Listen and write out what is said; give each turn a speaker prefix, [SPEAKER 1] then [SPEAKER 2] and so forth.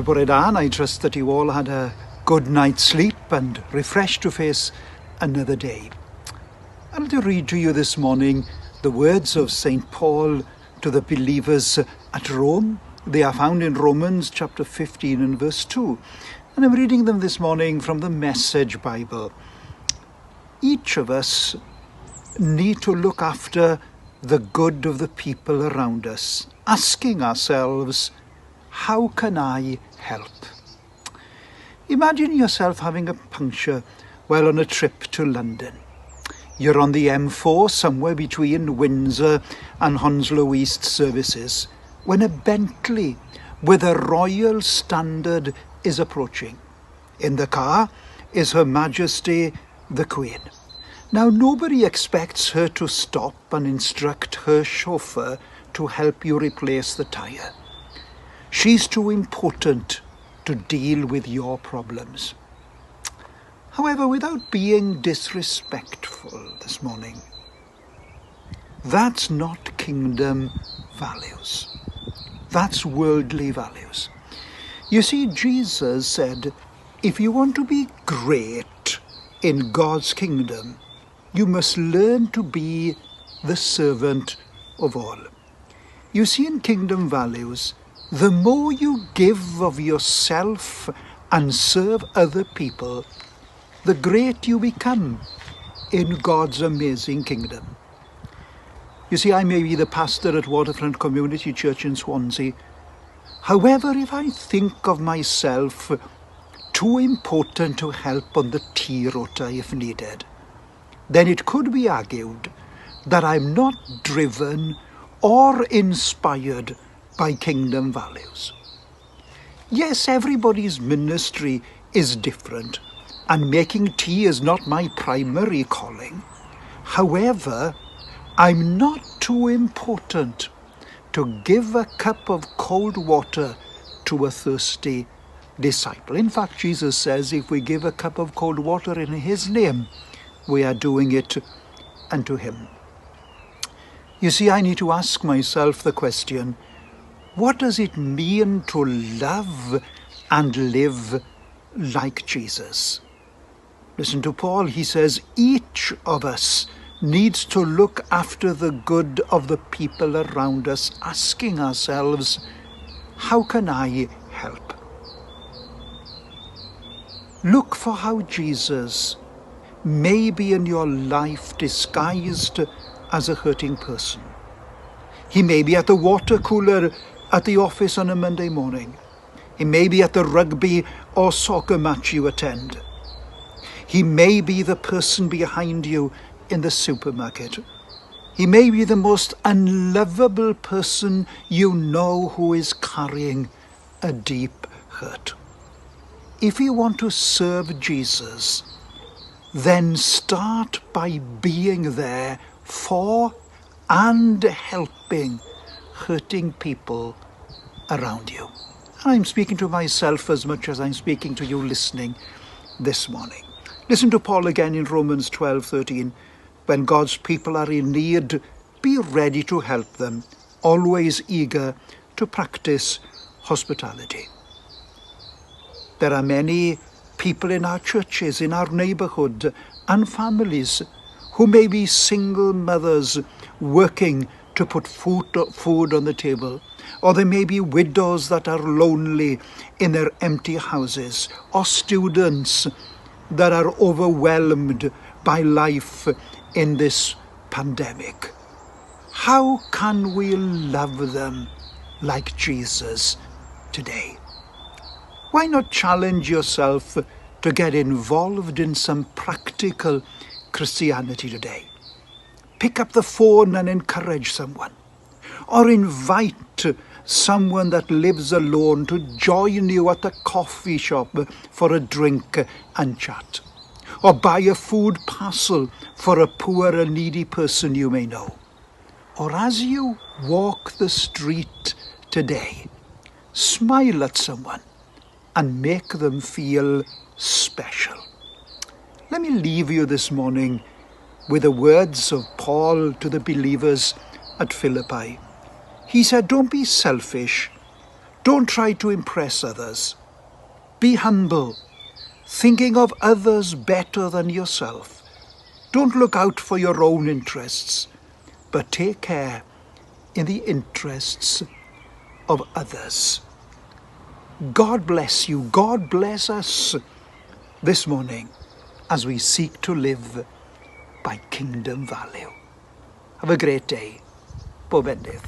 [SPEAKER 1] Well, bore da, and I trust that you all had a good night's sleep and refreshed to face another day. I'm going to read to you this morning the words of St. Paul to the believers at Rome. They are found in Romans chapter 15 and verse 2. And I'm reading them this morning from the Message Bible. Each of us need to look after the good of the people around us, asking ourselves, how can I help? Imagine yourself having a puncture while on a trip to London. You're on the M4 somewhere between Windsor and Hounslow East services when a Bentley with a royal standard is approaching. In the car is Her Majesty the Queen. Now, nobody expects her to stop and instruct her chauffeur to help you replace the tyre. She's too important to deal with your problems. However, without being disrespectful this morning, that's not kingdom values. That's worldly values. You see, Jesus said, if you want to be great in God's kingdom, you must learn to be the servant of all. You see, in kingdom values, the more you give of yourself and serve other people, the great you become in God's amazing kingdom. You see, I may be the pastor at Waterfront Community Church in Swansea. However, if I think of myself too important to help on the tea rota if needed, then it could be argued that I'm not driven or inspired by kingdom values. Yes, everybody's ministry is different, and making tea is not my primary calling. However, I'm not too important to give a cup of cold water to a thirsty disciple. In fact, Jesus says if we give a cup of cold water in his name, we are doing it unto him. You see, I need to ask myself the question, what does it mean to love and live like Jesus? Listen to Paul. He says, each of us needs to look after the good of the people around us, asking ourselves, how can I help? Look for how Jesus may be in your life disguised as a hurting person. He may be at the water cooler at the office on a Monday morning. He may be at the rugby or soccer match you attend. He may be the person behind you in the supermarket. He may be the most unlovable person you know who is carrying a deep hurt. If you want to serve Jesus, then start by being there for and helping hurting people around you. And I'm speaking to myself as much as I'm speaking to you listening this morning. Listen to Paul again in Romans 12:13. When God's people are in need, be ready to help them, always eager to practice hospitality. There are many people in our churches, in our neighborhood, and families who may be single mothers working to put food on the table, or there may be widows that are lonely in their empty houses, or students that are overwhelmed by life in this pandemic. How can we love them like Jesus today? Why not challenge yourself to get involved in some practical Christianity today? Pick up the phone and encourage someone, or invite someone that lives alone to join you at the coffee shop for a drink and chat, or buy a food parcel for a poor and needy person you may know. Or as you walk the street today, smile at someone and make them feel special. Let me leave you this morning with the words of Paul to the believers at Philippi. He said, don't be selfish. Don't try to impress others. Be humble, thinking of others better than yourself. Don't look out for your own interests, but take care in the interests of others. God bless you. God bless us this morning as we seek to live by kingdom value. Have a great day. Pob bendydd.